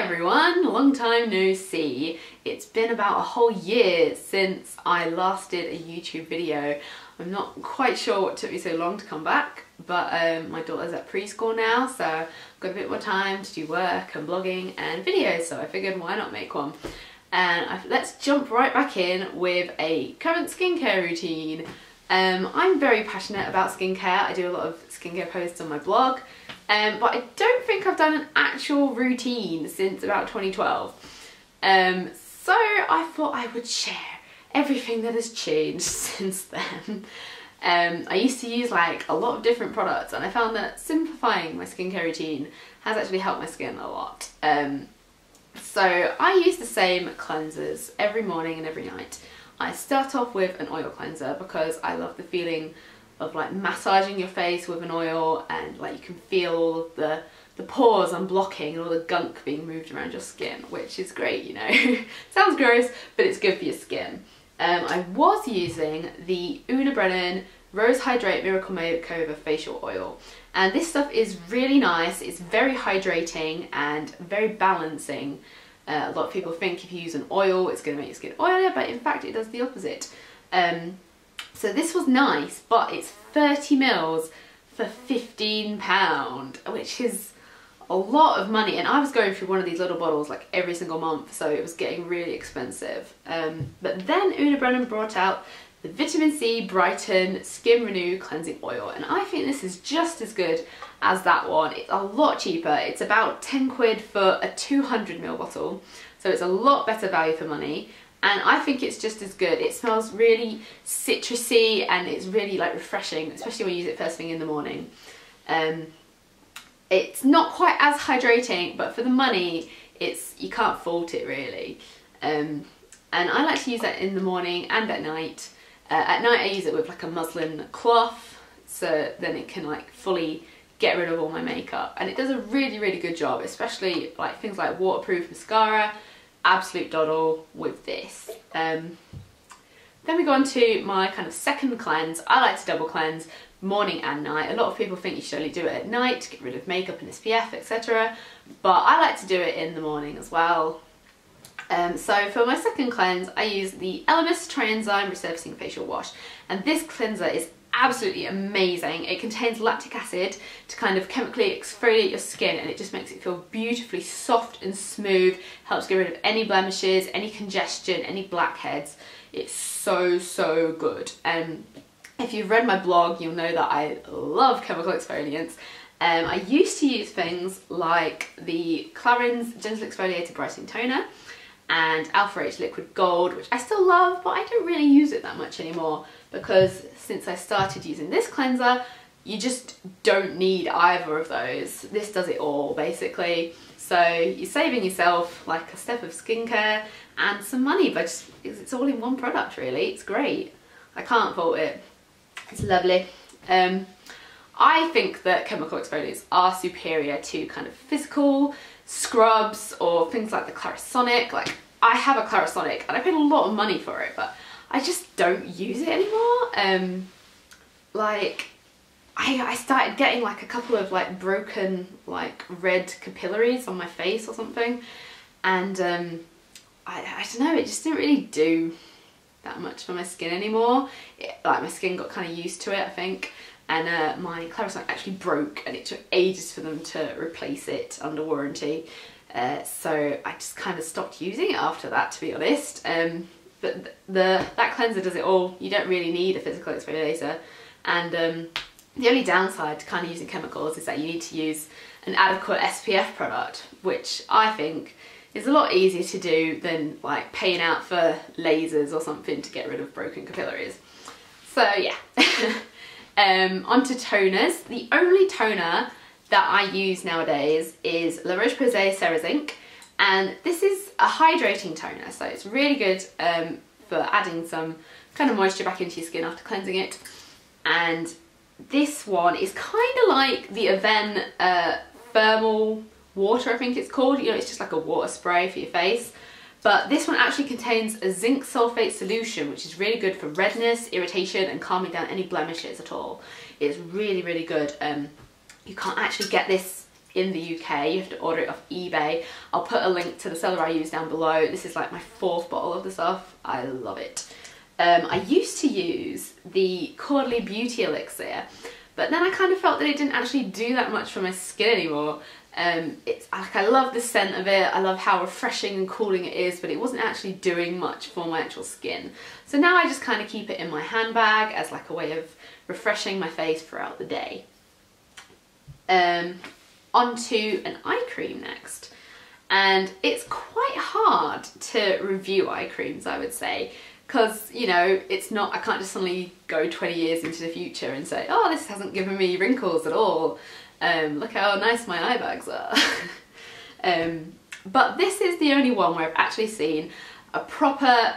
everyone, long time no see. It's been about a whole year since I last did a YouTube video. I'm not quite sure what took me so long to come back, but my daughter's at preschool now, so I've got a bit more time to do work and blogging and videos, so I figured why not make one. And let's jump right back in with a current skincare routine. I'm very passionate about skincare. I do a lot of skincare posts on my blog, but I don't think I've done an actual routine since about 2012. So I thought I would share everything that has changed since then. I used to use like a lot of different products, and I found that simplifying my skincare routine has actually helped my skin a lot. So I use the same cleansers every morning and every night. I start off with an oil cleanser because I love the feeling of like massaging your face with an oil, and like you can feel all the pores unblocking and all the gunk being moved around your skin, which is great, you know. Sounds gross, but it's good for your skin. I was using the Unaffected Rose Hydrate Miracle Makeover Facial Oil, and this stuff is really nice. It's very hydrating and very balancing. A lot of people think if you use an oil it's going to make your skin oilier, but in fact it does the opposite. So this was nice, but it's 30 mils for £15, which is a lot of money, and I was going through one of these little bottles like every single month, so it was getting really expensive. But then Una brought out the Vitamin C Brighten Skin Renew Cleansing Oil, and I think this is just as good as that one. It's a lot cheaper. It's about 10 quid for a 200ml bottle, so it's a lot better value for money, and I think it's just as good. It smells really citrusy and it's really like refreshing, especially when you use it first thing in the morning. It's not quite as hydrating, but for the money, you can't fault it really. And I like to use that in the morning and at night. At night I use it with like a muslin cloth, so then it can like fully get rid of all my makeup, and it does a really good job, especially like things like waterproof mascara. Absolute doddle with this. Then we go on to my kind of second cleanse. I like to double cleanse morning and night. A lot of people think you should only do it at night to get rid of makeup and SPF, etc. But I like to do it in the morning as well. So for my second cleanse, I use the Elemis Trienzyme Resurfacing Facial Wash, and this cleanser is absolutely amazing. It contains lactic acid to kind of chemically exfoliate your skin, and it just makes it feel beautifully soft and smooth, helps get rid of any blemishes, any congestion, any blackheads. It's so good. If you've read my blog, you'll know that I love chemical exfoliants. I used to use things like the Clarins Gentle Exfoliator Brightening Toner and Alpha H Liquid Gold, which I still love, but I don't really use it that much anymore, because since I started using this cleanser, you just don't need either of those. This does it all basically. So you're saving yourself like a step of skincare and some money, but it's all in one product really. It's great. I can't fault it. It's lovely. I think that chemical exfoliants are superior to kind of physical scrubs or things like the Clarisonic. Like, I have a Clarisonic and I paid a lot of money for it, but I just don't use it anymore. Like, I started getting like a couple of like broken like red capillaries on my face or something, and I don't know, it just didn't really do that much for my skin anymore. Like, my skin got kind of used to it, I think, and my Clarisonic actually broke, and it took ages for them to replace it under warranty. So I just kind of stopped using it after that, to be honest. But that cleanser does it all. You don't really need a physical exfoliator, and the only downside to kind of using chemicals is that you need to use an adequate SPF product, which I think is a lot easier to do than like paying out for lasers or something to get rid of broken capillaries. So yeah. Onto toners. The only toner that I use nowadays is La Roche-Posay Cerazinc, and this is a hydrating toner, so it's really good for adding some kind of moisture back into your skin after cleansing it. And this one is kind of like the Aven thermal water, I think it's called. You know, it's just like a water spray for your face. But this one actually contains a zinc sulfate solution, which is really good for redness, irritation, and calming down any blemishes at all. It's really good. You can't actually get this in the UK. You have to order it off eBay. I'll put a link to the seller I use down below. This is like my 4th bottle of the stuff. I love it. I used to use the Caudalie Beauty Elixir, but then I kind of felt that it didn't actually do that much for my skin anymore. It's like, I love the scent of it, I love how refreshing and cooling it is, but it wasn't actually doing much for my actual skin. So now I just kind of keep it in my handbag as like a way of refreshing my face throughout the day. Onto an eye cream next. And it's quite hard to review eye creams, I would say, because, you know, it's not, I can't just suddenly go 20 years into the future and say, oh, this hasn't given me wrinkles at all. Look how nice my eye bags are. But this is the only one where I've actually seen a proper,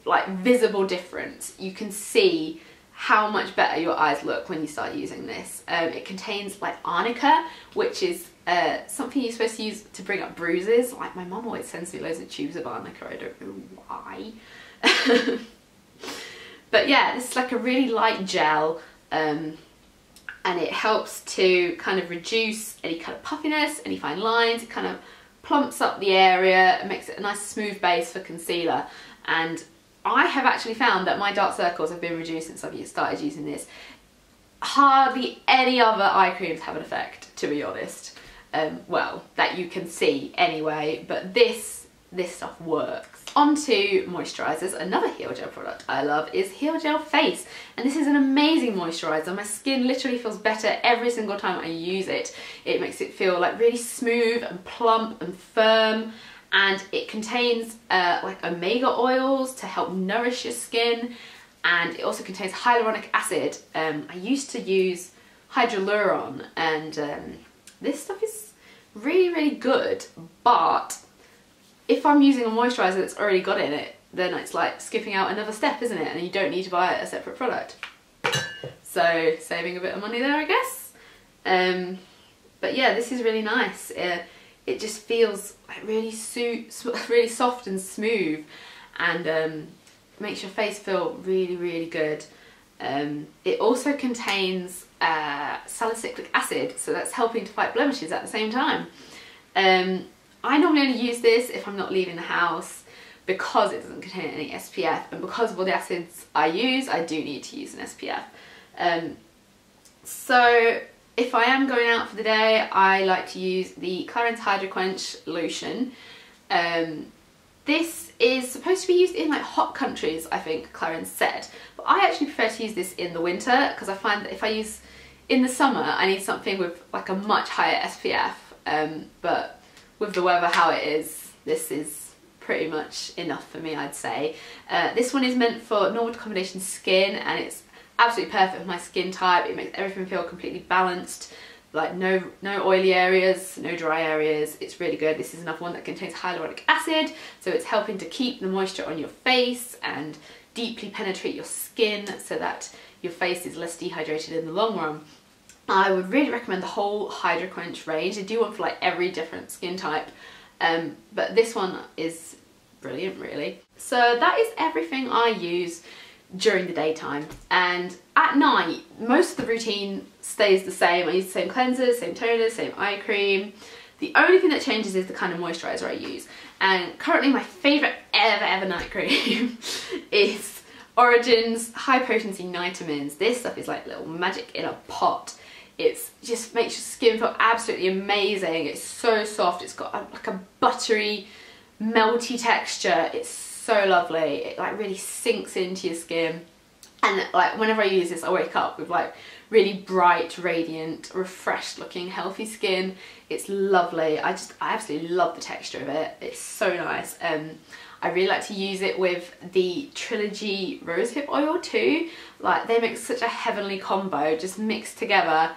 like, visible difference. You can see how much better your eyes look when you start using this. It contains like arnica, which is something you're supposed to use to bring up bruises. Like, my mum always sends me loads of tubes of arnica, I don't know why. But yeah, this is like a really light gel, and it helps to kind of reduce any kind of puffiness, any fine lines. It kind of plumps up the area and makes it a nice smooth base for concealer. And I have actually found that my dark circles have been reduced since I've started using this. Hardly any other eye creams have an effect, to be honest. Well, that you can see anyway, but this stuff works. Onto moisturizers. Another Heal Gel product I love is Heal Gel Face, and this is an amazing moisturizer. My skin literally feels better every single time I use it. It makes it feel like really smooth and plump and firm, and it contains like omega oils to help nourish your skin, and it also contains hyaluronic acid. I used to use hyaluron, and this stuff is really good, but if I'm using a moisturiser that's already got it in it, then it's like skipping out another step, isn't it? And you don't need to buy a separate product. So saving a bit of money there, I guess. But yeah, this is really nice. It just feels like really soft and smooth, and makes your face feel really good. It also contains salicylic acid, so that's helping to fight blemishes at the same time. I normally only use this if I'm not leaving the house, because it doesn't contain any SPF, and because of all the acids I use, I do need to use an SPF. So if I am going out for the day, I like to use the Clarins Hydro Quench lotion. This is supposed to be used in like hot countries, I think Clarins said, but I actually prefer to use this in the winter, because I find that if I use in the summer, I need something with like a much higher SPF, but with the weather how it is, this is pretty much enough for me, I'd say. This one is meant for normal to combination skin, and it's absolutely perfect for my skin type. It makes everything feel completely balanced, like no oily areas, no dry areas. It's really good. This is another one that contains hyaluronic acid, so it's helping to keep the moisture on your face and deeply penetrate your skin so that your face is less dehydrated in the long run. I would really recommend the whole Hydro Quench range. They do one for like every different skin type, but this one is brilliant, really. So that is everything I use during the daytime, and at night most of the routine stays the same. I use the same cleansers, same toners, same eye cream. The only thing that changes is the kind of moisturiser I use, and currently my favourite ever night cream is Origin's High Potency Nitamins. This stuff is like little magic in a pot. It just makes your skin feel absolutely amazing. It's so soft. It's got like a buttery, melty texture. It's so lovely. It like really sinks into your skin. And like whenever I use this, I wake up with like really bright, radiant, refreshed looking, healthy skin. It's lovely. I absolutely love the texture of it. It's so nice. I really like to use it with the Trilogy Rosehip Oil too. Like, they make such a heavenly combo, just mixed together.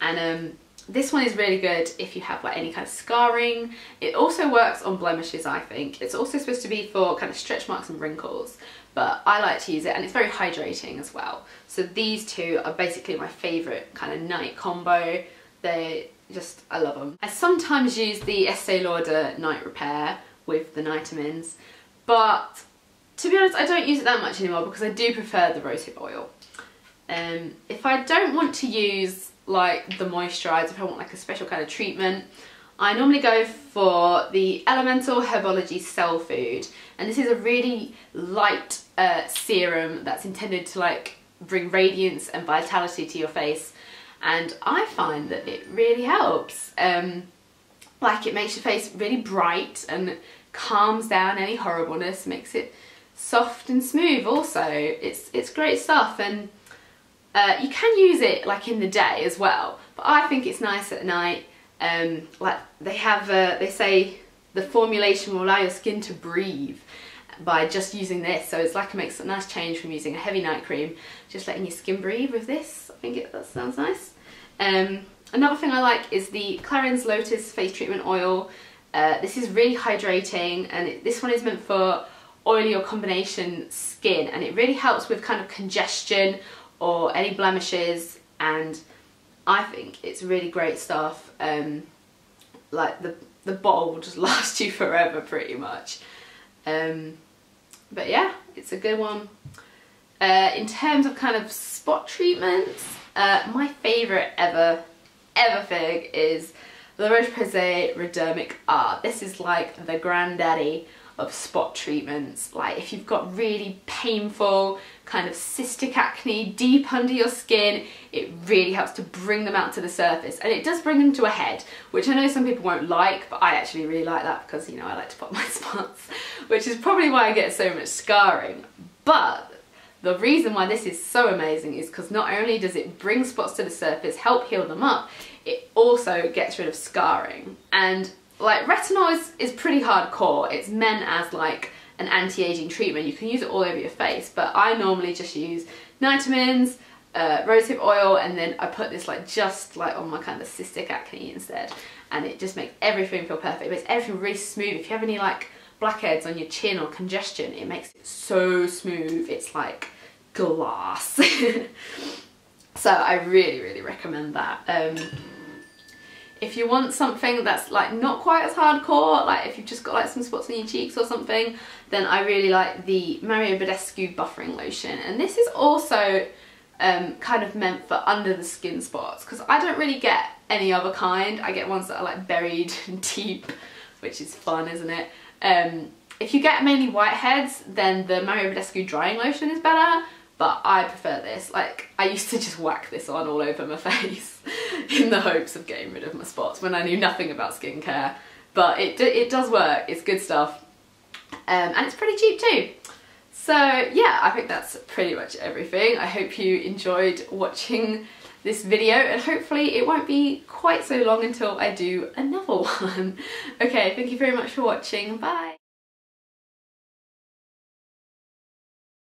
And this one is really good if you have like any kind of scarring. It also works on blemishes, I think. It's also supposed to be for kind of stretch marks and wrinkles, but I like to use it, and it's very hydrating as well. So these two are basically my favourite kind of night combo. I love them. I sometimes use the Estee Lauder Night Repair with the Nitamins, but to be honest, I don't use it that much anymore because I do prefer the rosehip oil. If I don't want to use like the moisturizer, if I want like a special kind of treatment, I normally go for the Elemental Herbology Cell Food, and this is a really light serum that's intended to like bring radiance and vitality to your face, and I find that it really helps. Like it makes your face really bright and calms down any horribleness, makes it soft and smooth also. It's great stuff, and you can use it like in the day as well, but I think it's nice at night. Like they say the formulation will allow your skin to breathe by just using this, so it's like it makes a nice change from using a heavy night cream, just letting your skin breathe with this. I think that sounds nice. Another thing I like is the Clarins Lotus Face Treatment Oil. This is really hydrating, and this one is meant for oily or combination skin, and it really helps with kind of congestion or any blemishes, and I think it's really great stuff. Like the bottle will just last you forever pretty much. But yeah, it's a good one. In terms of kind of spot treatments, my favourite ever thing is the Roche-Posay Redermic R. This is like the granddaddy of spot treatments. Like if you've got really painful kind of cystic acne deep under your skin, it really helps to bring them out to the surface, and it does bring them to a head, which I know some people won't like, but I actually really like that because, you know, I like to pop my spots, which is probably why I get so much scarring. But the reason why this is so amazing is because not only does it bring spots to the surface, help heal them up, it also gets rid of scarring. And like retinol is pretty hardcore. It's meant as like an anti-aging treatment. You can use it all over your face, but I normally just use nitamins, rosehip oil, and then I put this like just like on my kind of cystic acne instead, and it just makes everything feel perfect. It makes everything really smooth. If you have any like blackheads on your chin or congestion, it makes it so smooth. It's like glass. So I really recommend that. If you want something that's like not quite as hardcore, like if you've just got like some spots on your cheeks or something, then I really like the Mario Badescu Buffering Lotion. And this is also kind of meant for under the skin spots, because I don't really get any other kind. I get ones that are like buried and deep, which is fun, isn't it? If you get mainly whiteheads, then the Mario Badescu Drying Lotion is better, but I prefer this. Like, I used to just whack this on all over my face in the hopes of getting rid of my spots when I knew nothing about skincare. But it does work, it's good stuff. And it's pretty cheap too. So yeah, I think that's pretty much everything. I hope you enjoyed watching this video, and hopefully it won't be quite so long until I do another one. Okay, thank you very much for watching, bye!